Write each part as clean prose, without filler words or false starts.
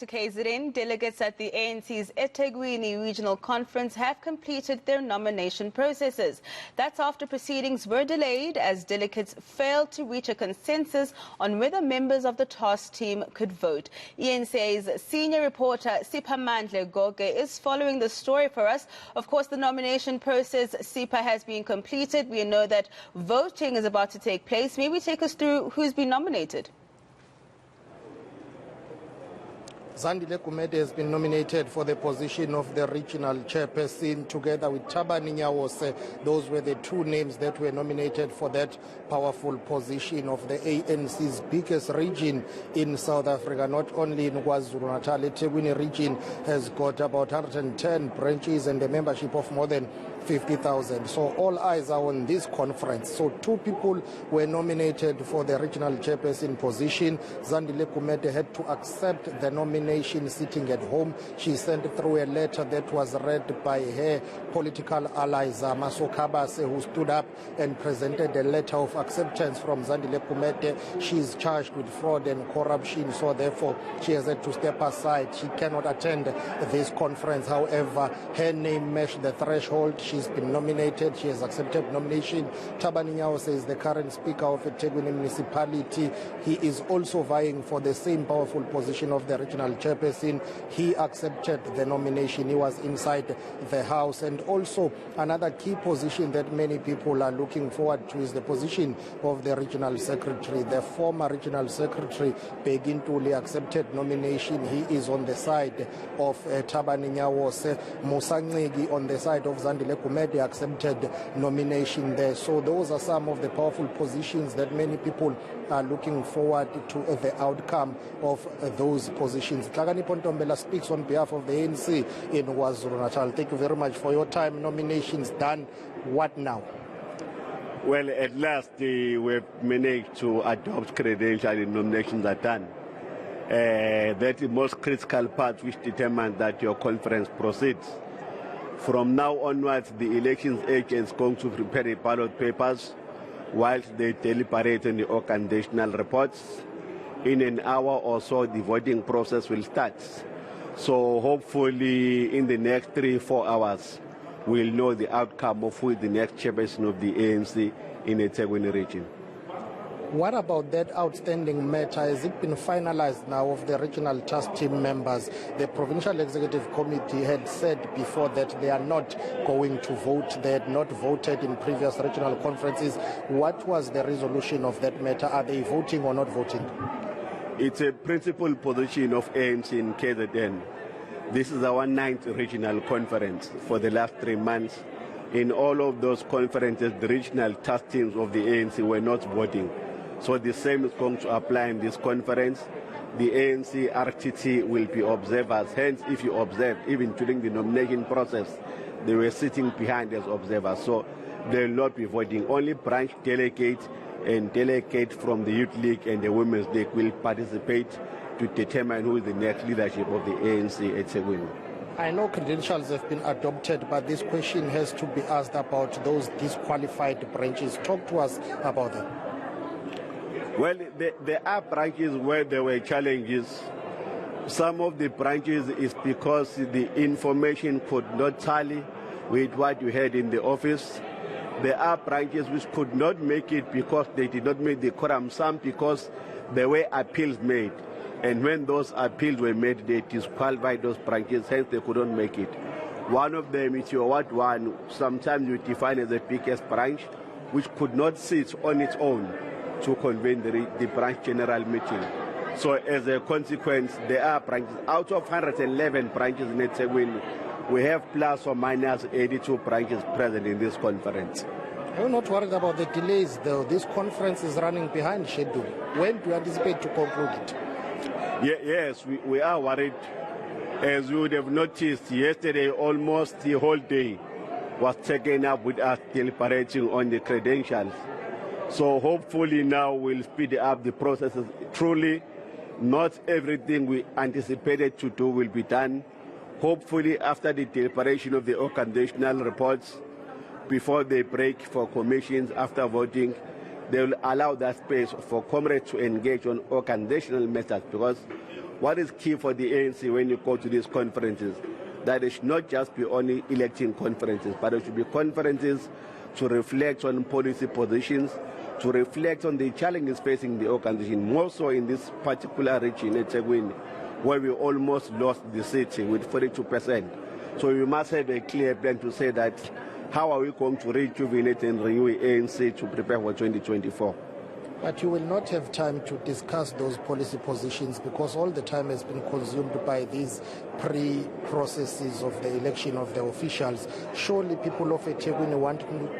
To KZN, delegates at the ANC's eThekwini Regional Conference have completed their nomination processes. That's after proceedings were delayed as delegates failed to reach a consensus on whether members of the task team could vote. eNCA's senior reporter Siphamandla Goge is following the story for us. Of course, the nomination process, Sipha, has been completed. We know that voting is about to take place. Maybe take us through who's been nominated. Edekwini has been nominated for the position of the regional chairperson together with Thabani Nyawose. Those were the two names that were nominated for that powerful position of the ANC's biggest region in South Africa. Not only in KwaZulu-Natal, the eThekwini region has got about 110 branches and a membership of more than 50,000. So all eyes are on this conference. So two people were nominated for the regional chairperson position. Edekwini had to accept the nomination sitting at home. She sent through a letter that was read by her political ally Zamaso Kabase, who stood up and presented a letter of acceptance from Edekwini. She is charged with fraud and corruption, so therefore she has had to step aside. She cannot attend this conference. However, her name matched the threshold. She's been nominated. She has accepted nomination. Thabani Nyawose is the current speaker of eThekwini municipality. He is also vying for the same powerful position of the regional chairperson. He accepted the nomination. He was inside the house. And also another key position that many people are looking forward to is the position of the regional secretary. The former regional secretary, Begintuli, accepted nomination. He is on the side of Thabani Nyawose. Musangigi on the side of Edekwini accepted nomination there. So those are some of the powerful positions that many people are looking forward to the outcome of those positions. Tlagani Pontombela speaks on behalf of the ANC in KwaZulu-Natal. Thank you very much for your time. Nominations done. What now? Well, at last we've managed to adopt credentials and nominations are done. That's the most critical part which determines that your conference proceeds. From now onwards, the elections agent is going to prepare the ballot papers whilst they deliberate on the organizational reports. In an hour or so, the voting process will start. So hopefully in the next 3-4 hours, we'll know the outcome of who is the next chairperson of the ANC in the eThekwini region. What about that outstanding matter? Has it been finalized now of the regional task team members? The Provincial Executive Committee had said before that they are not going to vote. They had not voted in previous regional conferences. What was the resolution of that matter? Are they voting or not voting? It's a principal position of ANC in KZN. This is our 9th regional conference for the last 3 months. In all of those conferences, the regional task teams of the ANC were not voting. So the same is going to apply in this conference. The ANC RTT will be observers. Hence, if you observe, even during the nomination process, they were sitting behind as observers. So they will not be voting. Only branch delegates and delegates from the Youth League and the Women's League will participate to determine who is the next leadership of the ANC at eThekwini. I know credentials have been adopted, but this question has to be asked about those disqualified branches. Talk to us about them. Well, there are branches where there were challenges. Some of the branches is because the information could not tally with what you had in the office. There are branches which could not make it because they did not meet the quorum. Some because there were appeals made. And when those appeals were made, they disqualified those branches, hence they couldn't make it. One of them is your Ward 1, sometimes you define as the biggest branch, which could not sit on its own to convene the branch general meeting. So as a consequence, there are branches. Out of 111 branches in eThekwini, we have plus or minus 82 branches present in this conference. Are you not worried about the delays, though? This conference is running behind schedule. When do you anticipate to conclude it? Yes, we are worried. As you would have noticed, yesterday almost the whole day was taken up with us deliberating on the credentials. So hopefully now we'll speed up the processes. Truly, not everything we anticipated to do will be done. Hopefully after the deliberation of the organizational reports, before they break for commissions after voting, they will allow that space for comrades to engage on organizational matters, because what is key for the ANC when you go to these conferences, that it should not just be only electing conferences, but it should be conferences to reflect on policy positions, to reflect on the challenges facing the organization, more so in this particular region, eThekwini, where we almost lost the city with 42%. So we must have a clear plan to say that how are we going to rejuvenate and renew ANC to prepare for 2024. But you will not have time to discuss those policy positions because all the time has been consumed by these pre-processes of the election of the officials. Surely people of eThekwini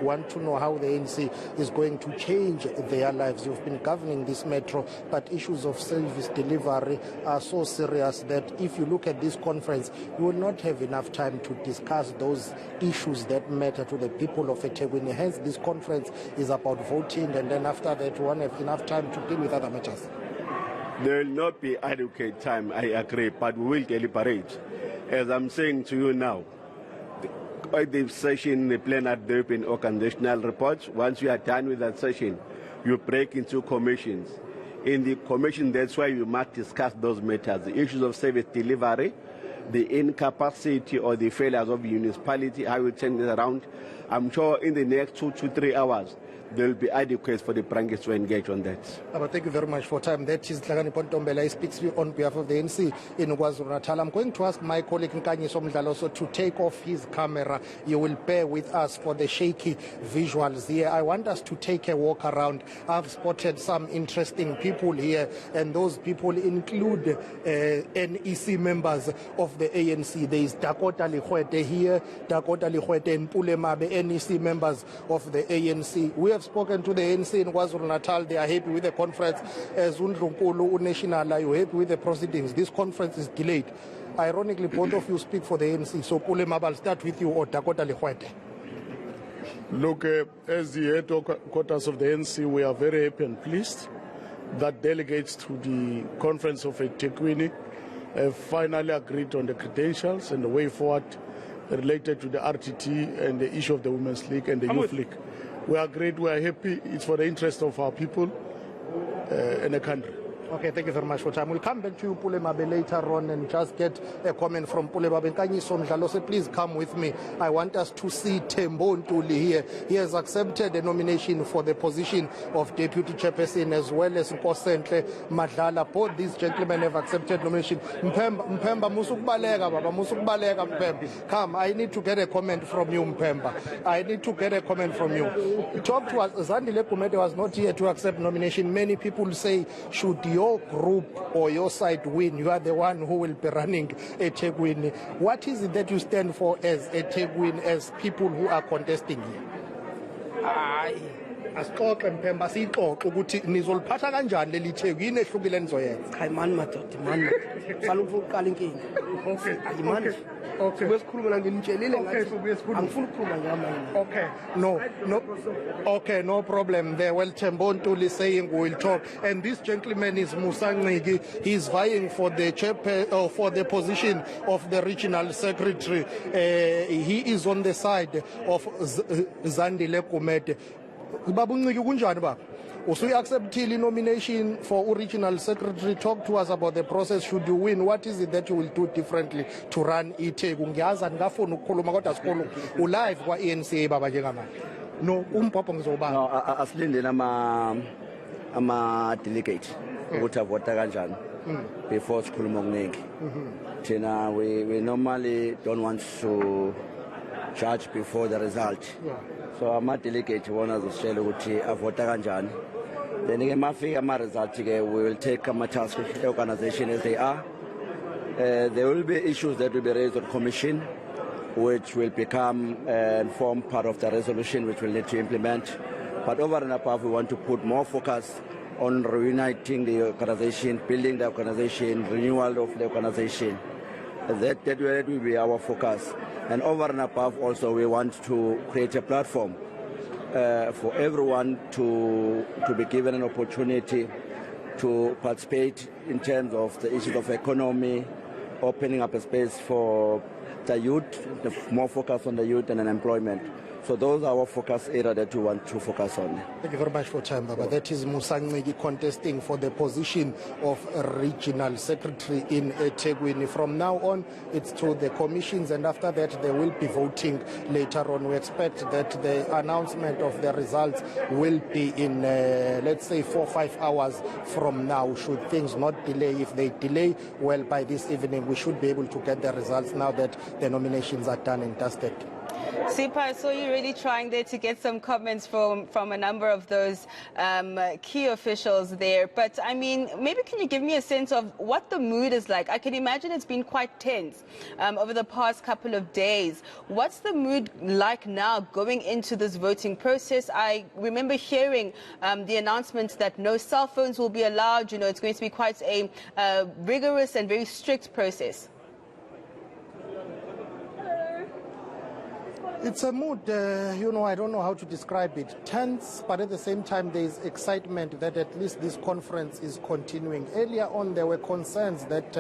want to know how the ANC is going to change their lives. You've been governing this metro, but issues of service delivery are so serious that if you look at this conference, you will not have enough time to discuss those issues that matter to the people of eThekwini. Hence, this conference is about voting, and then after that, one have enough time to deal with other matters. There will not be adequate time, I agree, but we will deliberate. As I'm saying to you now, the session, the plenary, there have been organizational reports. Once you are done with that session, you break into commissions. In the commission, that's why you must discuss those matters, the issues of service delivery, the incapacity or the failures of municipality, how you turn this around. I'm sure in the next 2 to 3 hours, there will be adequate for the branches to engage on that. Thank you very much for time. That is Tlagani Pontombela. He speaks on behalf of the ANC in KwaZulu-Natal. I'm going to ask my colleague Nkanyiso Mdlaloso to take off his camera. You will bear with us for the shaky visuals here. I want us to take a walk around. I've spotted some interesting people here, and those people include NEC members of the ANC. There is Dakota Likhwete here, Dakota Likhwete and Pulemabe, NEC members of the ANC. We have spoken to the ANC in KwaZulu-Natal. They are happy with the conference. As Undlunkulu, National, are you happy with the proceedings? This conference is delayed. Ironically, both of you speak for the ANC. So Pulemabe, I'll start with you, or Dakota Likhwete. Look, as the headquarters of the ANC, we are very happy and pleased that delegates to the conference of eThekwini have finally agreed on the credentials and the way forward related to the RTT and the issue of the Women's League and the Youth League. We are great, we are happy. It's for the interest of our people and the country. Okay, thank you very much for time. We'll come back to you, Pulemabe, later on and just get a comment from Pulemabe. Nkanyiso Mdlalose, please come with me. I want us to see Tembo Ntuli here. He has accepted the nomination for the position of Deputy Chairperson as well as Nkosenhle Madlala. Both these gentlemen have accepted nomination. Mpemba, musukubaleka, baba, musukubaleka, Mpemba. Come, I need to get a comment from you, Mpemba. I need to get a comment from you. Talk to us. Zandile Kumete was not here to accept nomination. Many people say, should your group or your side win, you are the one who will be running eThekwini. What is it that you stand for as eThekwini, as people who are contesting here? Asixoxe Mpemba, sixoxe ukuthi nizoliphatha kanjani leli Thekwini ehlukile nizoyenza. Hayi mani madoda, mani. Sala ufuna ukuqala inkinga. Okay. Hayi mani. Okay. Sikhuluma la nginitshelile ngathi. Angifuni ukukhuluma ngama. Okay. No. Okay, no problem there. Well, Tembo Ntuli is saying we will talk. And this gentleman is Musa Ncigi. He's vying for the for the position of the regional secretary. He is on the side of Zandile Kumete. Babu Ncigi kunjani baba? Usuyi acceptile nomination for regional secretary. Talk to us about the process. Should you win, what is it that you will do differently to run eThekwini? Ngiyazi ngafuna ukukhuluma kodwa sikhulu ulive kwa eNCA baba njengamanje. No, umpopho ngizobanga. No, asilinde ama delegate ukuthi avota kanjani before sikhuluma okuningi. Thina we normally don't want to judge before the result. So ama delegate wona zisitshela ukuthi avota kanjani. Then ke mafika ama result ke we will take ama task organization as they are. There will be issues that will be raised on commission, which will become and form part of the resolution which we'll need to implement. But over and above, we want to put more focus on reuniting the organization, building the organization, renewal of the organization. That will be our focus. And over and above, also, we want to create a platform for everyone to be given an opportunity to participate in terms of the issues of economy, opening up a space for the youth, more focus on the youth and employment. So those are our focus area that we want to focus on. Thank you very much for time, Baba. That is Musa Nceki contesting for the position of regional secretary in eThekwini. From now on, it's to the commissions, and after that, they will be voting later on. We expect that the announcement of the results will be in, let's say, 4 or 5 hours from now, should things not delay. If they delay, well, by this evening, we should be able to get the results now that the nominations are done and dusted. Sipha, I saw you really trying there to get some comments from a number of those key officials there. But, I mean, maybe can you give me a sense of what the mood is like? I can imagine it's been quite tense over the past couple of days. What's the mood like now going into this voting process? I remember hearing the announcements that no cell phones will be allowed. You know, it's going to be quite a rigorous and very strict process. It's a mood, you know, I don't know how to describe it. Tense, but at the same time, there is excitement that at least this conference is continuing. Earlier on, there were concerns that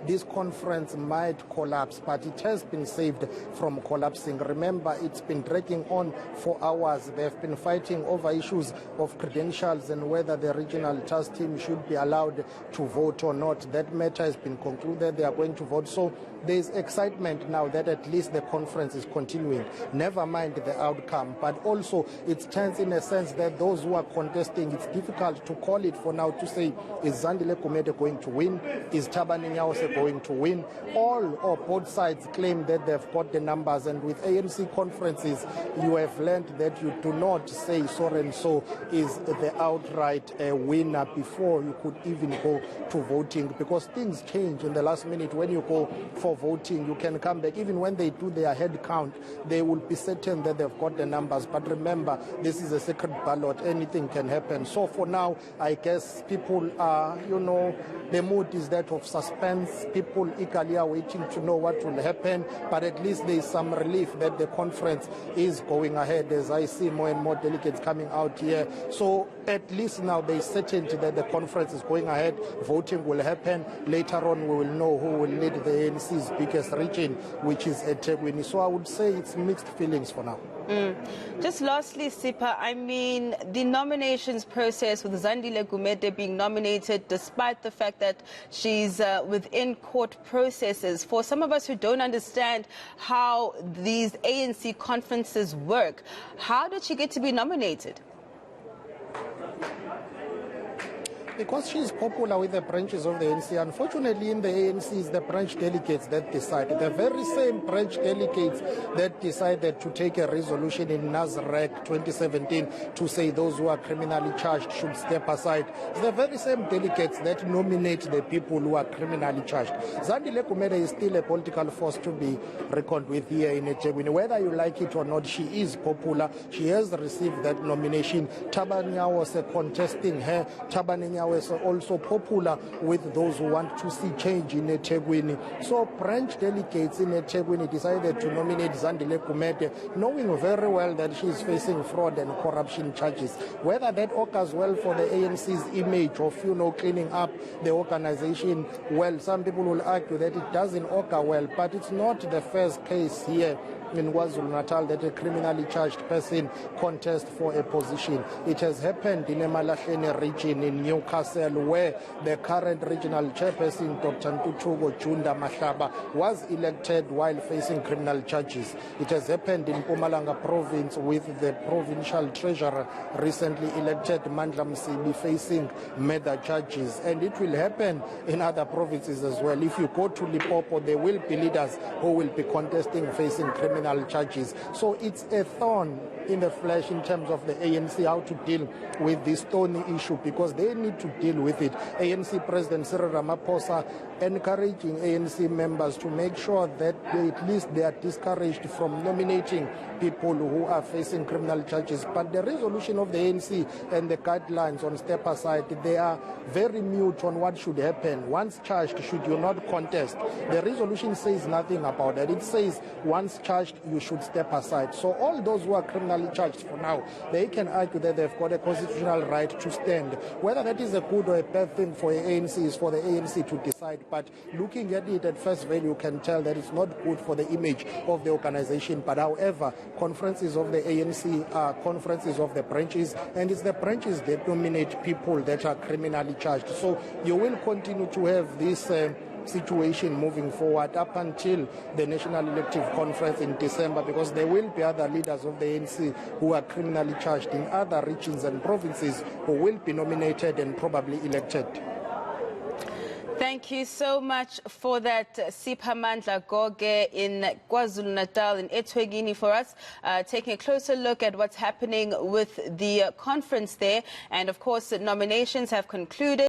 this conference might collapse, but it has been saved from collapsing. Remember, it's been dragging on for hours. They have been fighting over issues of credentials and whether the regional task team should be allowed to vote or not. That matter has been concluded. They are going to vote. So there's excitement now that at least the conference is continuing. Never mind the outcome, but also it's tense in a sense that those who are contesting, it's difficult to call it for now to say, is Zandile Kumede going to win? Is Thabani Nyawo going to win? All or both sides claim that they've got the numbers, and with ANC conferences, you have learned that you do not say so and so is the outright winner before you could even go to voting, because things change in the last minute. When you go for voting, you can come back. Even when they do their head count, they will be certain that they've got the numbers. But remember, this is a secret ballot. Anything can happen. So for now, I guess people are, you know, the mood is that of suspense. People eagerly are waiting to know what will happen. But at least there is some relief that the conference is going ahead, as I see more and more delegates coming out here. So at least now there is certainty that the conference is going ahead. Voting will happen. Later on, we will know who will lead the ANC's biggest region, which is eThekwini. So I would say it's mixed feelings for now. Just lastly, Sipha, I mean, the nominations process with Zandile Kumede being nominated, despite the fact that she's within court processes, for some of us who don't understand how these ANC conferences work, how did she get to be nominated? Because she is popular with the branches of the ANC. Unfortunately, in the ANC, it's the branch delegates that decide. The very same branch delegates that decided to take a resolution in NASREC 2017 to say those who are criminally charged should step aside. It's the very same delegates that nominate the people who are criminally charged. Zandile Kumede is still a political force to be reckoned with here in eThekwini. Whether you like it or not, she is popular. She has received that nomination. Thabani Nyawo was contesting her. Thabani Nyawo is also popular with those who want to see change in eThekwini. So branch delegates in eThekwini decided to nominate Zandile Kumede, knowing very well that she is facing fraud and corruption charges. Whether that augurs well for the ANC's image of, you know, cleaning up the organization, well, some people will argue that it doesn't augur well, but it's not the first case here in KwaZulu-Natal that a criminally charged person contests for a position. It has happened in eMalahleni region in Newcastle, where the current regional chairperson, Dr. Ntuthuko Junda Mahlaba, was elected while facing criminal charges. It has happened in Mpumalanga province with the provincial treasurer recently elected, Mandla Msibi, facing murder charges. And it will happen in other provinces as well. If you go to Limpopo, there will be leaders who will be contesting facing criminal charges. So it's a thorn in the flesh in terms of the ANC, how to deal with this thorny issue, because they need to deal with it. ANC President Cyril Ramaphosa encouraging ANC members to make sure that at least they are discouraged from nominating people who are facing criminal charges. But the resolution of the ANC and the guidelines on step aside, they are very mute on what should happen. Once charged, should you not contest? The resolution says nothing about that. It says once charged, you should step aside. So all those who are criminally charged for now, they can argue that they've got a constitutional right to stand. Whether that is a good or a bad thing for the ANC is for the ANC to decide. but looking at it at first value, you can tell that it's not good for the image of the organization. But however, conferences of the ANC are conferences of the branches, and it's the branches that nominate people that are criminally charged. So you will continue to have this situation moving forward up until the National Elective Conference in December, because there will be other leaders of the ANC who are criminally charged in other regions and provinces who will be nominated and probably elected. Thank you so much for that, Siphamandla Goge in KwaZulu-Natal in eThekwini for us, taking a closer look at what's happening with the conference there. And of course, nominations have concluded.